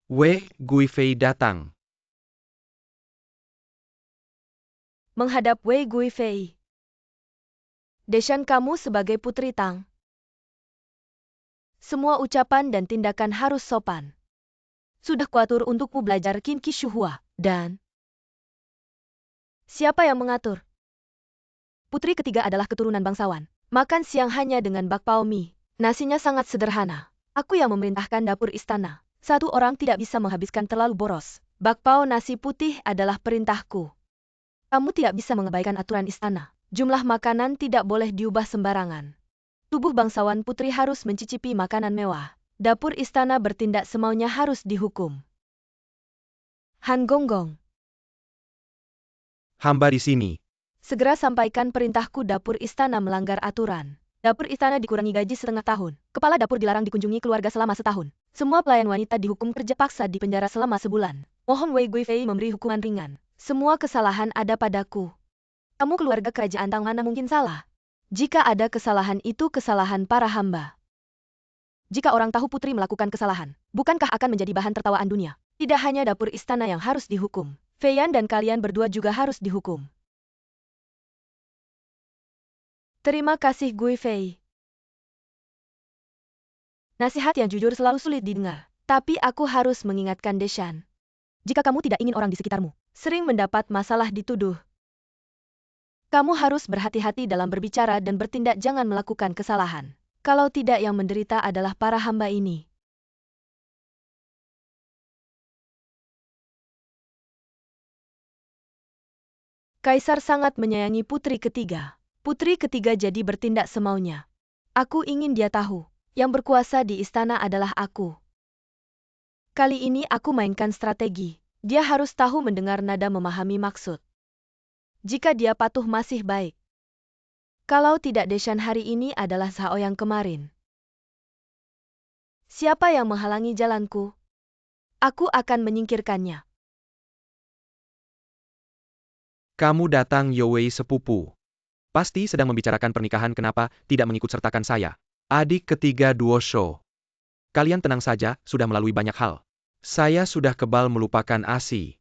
Wei Guifei datang. Menghadap Wei Guifei. Deshan, kamu sebagai Putri Tang. Semua ucapan dan tindakan harus sopan. Sudah kuatur untukmu belajar Qin Qi Shuhua, dan... Siapa yang mengatur? Putri ketiga adalah keturunan bangsawan. Makan siang hanya dengan bakpao mie. Nasinya sangat sederhana. Aku yang memerintahkan dapur istana. Satu orang tidak bisa menghabiskan terlalu boros. Bakpao nasi putih adalah perintahku. Kamu tidak bisa mengabaikan aturan istana. Jumlah makanan tidak boleh diubah sembarangan. Tubuh bangsawan putri harus mencicipi makanan mewah. Dapur istana bertindak semaunya harus dihukum. Han Gonggong. Hamba di sini. Segera sampaikan perintahku. Dapur istana melanggar aturan. Dapur istana dikurangi gaji setengah tahun. Kepala dapur dilarang dikunjungi keluarga selama setahun. Semua pelayan wanita dihukum kerja paksa di penjara selama sebulan. Mohon Wei Guifei memberi hukuman ringan. Semua kesalahan ada padaku. Kamu keluarga kerajaan Tang mana mungkin salah? Jika ada kesalahan itu kesalahan para hamba. Jika orang tahu putri melakukan kesalahan, bukankah akan menjadi bahan tertawaan dunia? Tidak hanya dapur istana yang harus dihukum. Fei Yan dan kalian berdua juga harus dihukum. Terima kasih Guifei. Nasihat yang jujur selalu sulit didengar. Tapi aku harus mengingatkan Deshan. Jika kamu tidak ingin orang di sekitarmu sering mendapat masalah dituduh, kamu harus berhati-hati dalam berbicara dan bertindak, jangan melakukan kesalahan. Kalau tidak, yang menderita adalah para hamba ini. Kaisar sangat menyayangi putri ketiga. Putri ketiga jadi bertindak semaunya. Aku ingin dia tahu, yang berkuasa di istana adalah aku. Kali ini aku mainkan strategi. Dia harus tahu mendengar nada memahami maksud. Jika dia patuh masih baik. Kalau tidak, Deshan hari ini adalah Zhao yang kemarin. Siapa yang menghalangi jalanku? Aku akan menyingkirkannya. Kamu datang Yowei sepupu. Pasti sedang membicarakan pernikahan, kenapa tidak mengikut sertakan saya? Adik ketiga Duo Shou. Kalian tenang saja, sudah melalui banyak hal. Saya sudah kebal melupakan ASI.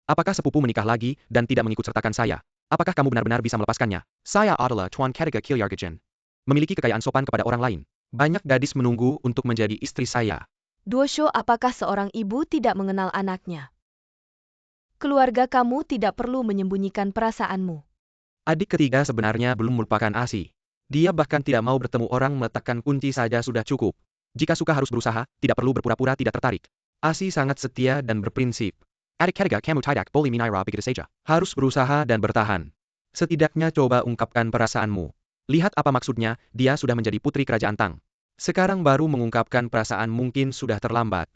Apakah sepupu menikah lagi dan tidak mengikut sertakan saya? Apakah kamu benar-benar bisa melepaskannya? Saya adalah Tuan Ketiga Kilyargajen. Memiliki kekayaan sopan kepada orang lain. Banyak gadis menunggu untuk menjadi istri saya. Duo Shou, apakah seorang ibu tidak mengenal anaknya? Keluarga kamu tidak perlu menyembunyikan perasaanmu. Adik ketiga sebenarnya belum melupakan ASI. Dia bahkan tidak mau bertemu orang, meletakkan kunci saja sudah cukup. Jika suka harus berusaha, tidak perlu berpura-pura tidak tertarik. ASI sangat setia dan berprinsip. Adik ketiga kamu tidak boleh menyerah begitu saja. Harus berusaha dan bertahan. Setidaknya coba ungkapkan perasaanmu. Lihat apa maksudnya, dia sudah menjadi putri kerajaan Tang. Sekarang baru mengungkapkan perasaan mungkin sudah terlambat.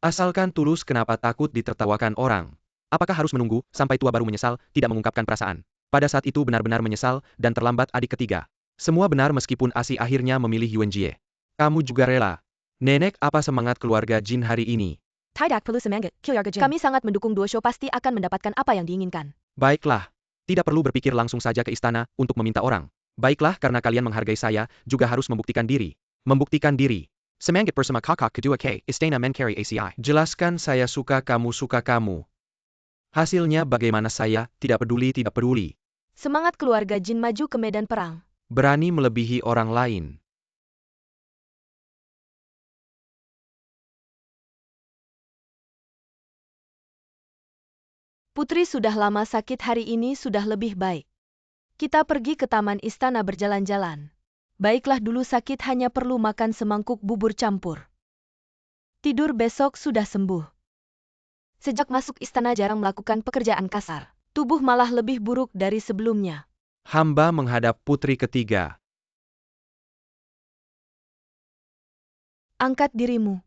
Asalkan tulus, kenapa takut ditertawakan orang? Apakah harus menunggu sampai tua baru menyesal, tidak mengungkapkan perasaan? Pada saat itu benar-benar menyesal dan terlambat. Adik ketiga. Semua benar meskipun ASI akhirnya memilih Yuan Jie. Kamu juga rela. Nenek, apa semangat keluarga Jin hari ini? Tidak perlu semangat, Kilyargajen. Kami sangat mendukung Duo Shou, pasti akan mendapatkan apa yang diinginkan. Baiklah. Tidak perlu berpikir, langsung saja ke istana untuk meminta orang. Baiklah, karena kalian menghargai saya, juga harus membuktikan diri. Membuktikan diri. Semangat bersama kakak kedua K, istana mencari ACI. Jelaskan, saya suka kamu, suka kamu. Hasilnya bagaimana? Saya tidak peduli, tidak peduli. Semangat keluarga Jin maju ke medan perang. Berani melebihi orang lain. Putri sudah lama sakit, hari ini sudah lebih baik. Kita pergi ke taman istana berjalan-jalan. Baiklah, dulu sakit hanya perlu makan semangkuk bubur campur. Tidur, besok sudah sembuh. Sejak masuk istana jarang melakukan pekerjaan kasar. Tubuh malah lebih buruk dari sebelumnya. Hamba menghadap putri ketiga. Angkat dirimu.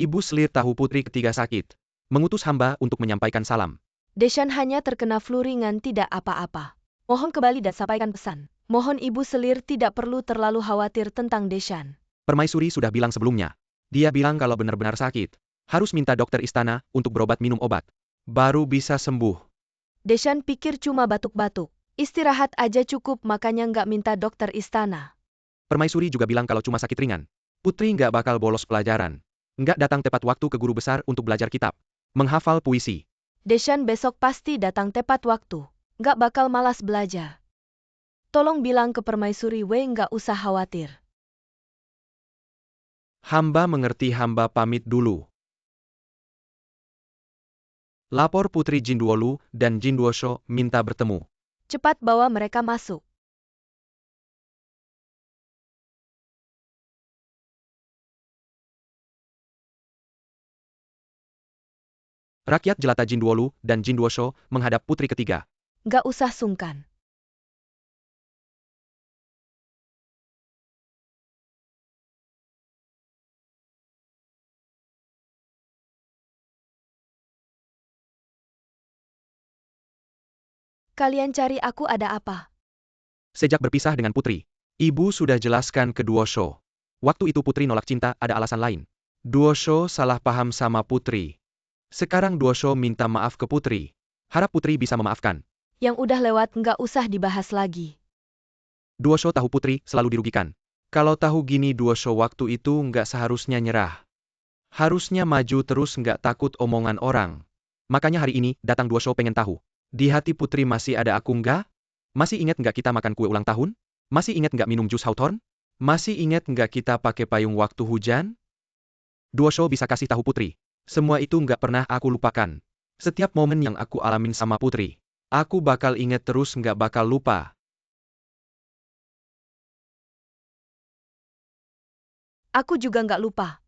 Ibu Selir tahu putri ketiga sakit. Mengutus hamba untuk menyampaikan salam. Deshan hanya terkena flu ringan, tidak apa-apa. Mohon kembali dan sampaikan pesan. Mohon Ibu Selir tidak perlu terlalu khawatir tentang Deshan. Permaisuri sudah bilang sebelumnya. Dia bilang kalau benar-benar sakit, harus minta dokter istana untuk berobat, minum obat. Baru bisa sembuh. Deshan pikir cuma batuk-batuk. Istirahat aja cukup, makanya nggak minta dokter istana. Permaisuri juga bilang kalau cuma sakit ringan. Putri nggak bakal bolos pelajaran. Nggak datang tepat waktu ke guru besar untuk belajar kitab. Menghafal puisi. Deshan besok pasti datang tepat waktu. Nggak bakal malas belajar. Tolong bilang ke Permaisuri Wei nggak usah khawatir. Hamba mengerti, hamba pamit dulu. Lapor Putri Jinduolu dan Jinduosho minta bertemu. Cepat bawa mereka masuk. Rakyat jelata Jinduolu dan Jinduosho menghadap putri ketiga. Nggak usah sungkan. Kalian cari aku ada apa? Sejak berpisah dengan putri, ibu sudah jelaskan ke Duosho. Waktu itu putri nolak cinta, ada alasan lain. Duosho salah paham sama putri. Sekarang Duosho minta maaf ke putri. Harap putri bisa memaafkan. Yang udah lewat nggak usah dibahas lagi. Duosho tahu putri selalu dirugikan. Kalau tahu gini Duosho waktu itu nggak seharusnya nyerah. Harusnya maju terus nggak takut omongan orang. Makanya hari ini datang Duosho pengen tahu. Di hati putri masih ada aku nggak? Masih ingat nggak kita makan kue ulang tahun? Masih ingat nggak minum jus Hawthorne? Masih ingat nggak kita pakai payung waktu hujan? Duosho bisa kasih tahu putri. Semua itu nggak pernah aku lupakan. Setiap momen yang aku alamin sama putri, aku bakal ingat terus nggak bakal lupa. Aku juga nggak lupa.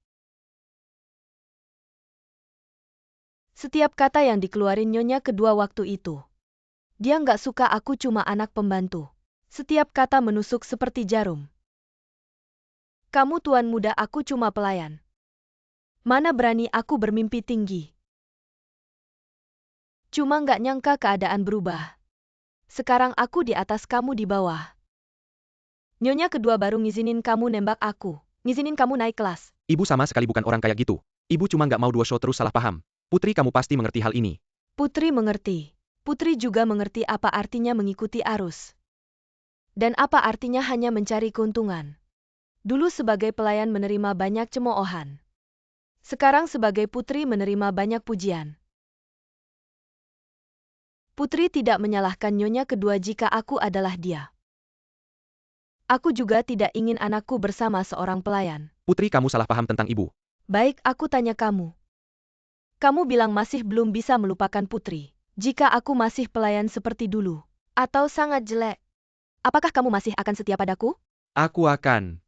Setiap kata yang dikeluarin Nyonya kedua waktu itu. Dia nggak suka aku cuma anak pembantu. Setiap kata menusuk seperti jarum. Kamu tuan muda, aku cuma pelayan. Mana berani aku bermimpi tinggi. Cuma nggak nyangka keadaan berubah. Sekarang aku di atas, kamu di bawah. Nyonya kedua baru ngizinin kamu nembak aku. Ngizinin kamu naik kelas. Ibu sama sekali bukan orang kayak gitu. Ibu cuma nggak mau Duosho terus salah paham. Putri, kamu pasti mengerti hal ini. Putri mengerti. Putri juga mengerti apa artinya mengikuti arus. Dan apa artinya hanya mencari keuntungan. Dulu sebagai pelayan menerima banyak cemoohan. Sekarang sebagai putri menerima banyak pujian. Putri tidak menyalahkan Nyonya kedua jika aku adalah dia. Aku juga tidak ingin anakku bersama seorang pelayan. Putri, kamu salah paham tentang ibu. Baik, aku tanya kamu. Kamu bilang masih belum bisa melupakan putri. Jika aku masih pelayan seperti dulu, atau sangat jelek, apakah kamu masih akan setia padaku? Aku akan.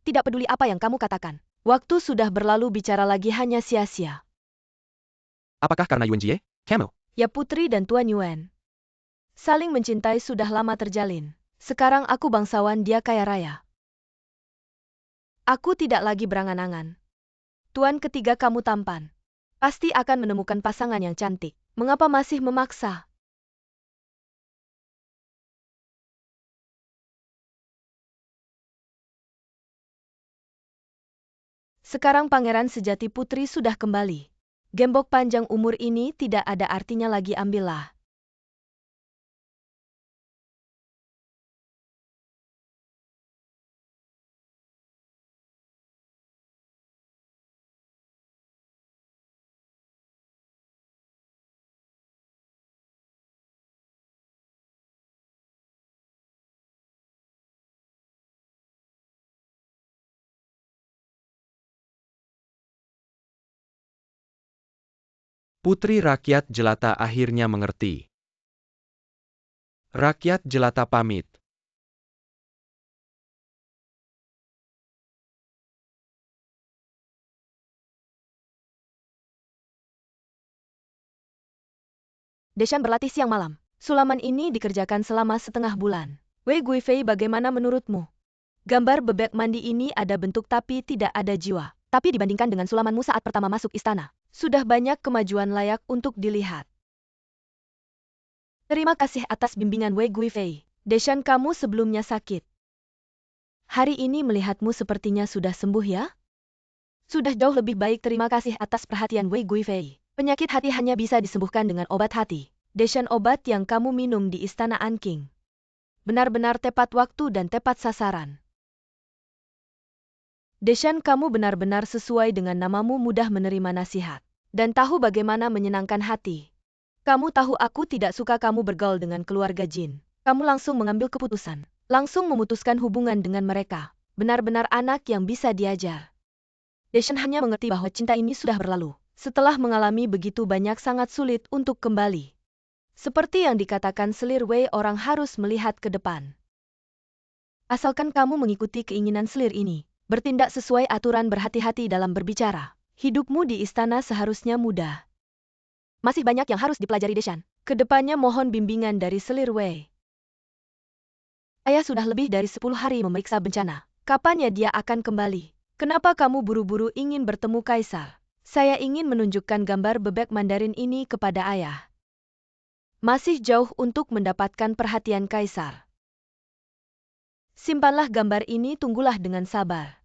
Tidak peduli apa yang kamu katakan. Waktu sudah berlalu, bicara lagi hanya sia-sia. Apakah karena Yuan Jie? Camel? Ya, putri dan Tuan Yuan. Saling mencintai sudah lama terjalin. Sekarang aku bangsawan, dia kaya raya. Aku tidak lagi berangan-angan. Tuan ketiga, kamu tampan. Pasti akan menemukan pasangan yang cantik. Mengapa masih memaksa? Sekarang pangeran sejati putri sudah kembali. Gembok panjang umur ini tidak ada artinya lagi, ambillah. Putri rakyat jelata akhirnya mengerti. Rakyat jelata pamit. Deshan berlatih siang malam. Sulaman ini dikerjakan selama setengah bulan. Wei Guifei, bagaimana menurutmu? Gambar bebek mandi ini ada bentuk tapi tidak ada jiwa. Tapi dibandingkan dengan sulamanmu saat pertama masuk istana, sudah banyak kemajuan layak untuk dilihat. Terima kasih atas bimbingan Wei Guifei. Deshan, kamu sebelumnya sakit. Hari ini melihatmu sepertinya sudah sembuh ya? Sudah jauh lebih baik, terima kasih atas perhatian Wei Guifei. Penyakit hati hanya bisa disembuhkan dengan obat hati. Deshan, obat yang kamu minum di istana Anqing benar-benar tepat waktu dan tepat sasaran. Deshan, kamu benar-benar sesuai dengan namamu, mudah menerima nasihat. Dan tahu bagaimana menyenangkan hati. Kamu tahu aku tidak suka kamu bergaul dengan keluarga Jin. Kamu langsung mengambil keputusan. Langsung memutuskan hubungan dengan mereka. Benar-benar anak yang bisa diajar. Deshan hanya mengerti bahwa cinta ini sudah berlalu. Setelah mengalami begitu banyak, sangat sulit untuk kembali. Seperti yang dikatakan Selir Wei, orang harus melihat ke depan. Asalkan kamu mengikuti keinginan Selir ini. Bertindak sesuai aturan, berhati-hati dalam berbicara. Hidupmu di istana seharusnya mudah. Masih banyak yang harus dipelajari Deshan. Kedepannya mohon bimbingan dari Selir Wei. Ayah sudah lebih dari 10 hari memeriksa bencana. Kapannya dia akan kembali? Kenapa kamu buru-buru ingin bertemu Kaisar? Saya ingin menunjukkan gambar bebek Mandarin ini kepada ayah. Masih jauh untuk mendapatkan perhatian Kaisar. Simpanlah gambar ini, tunggulah dengan sabar.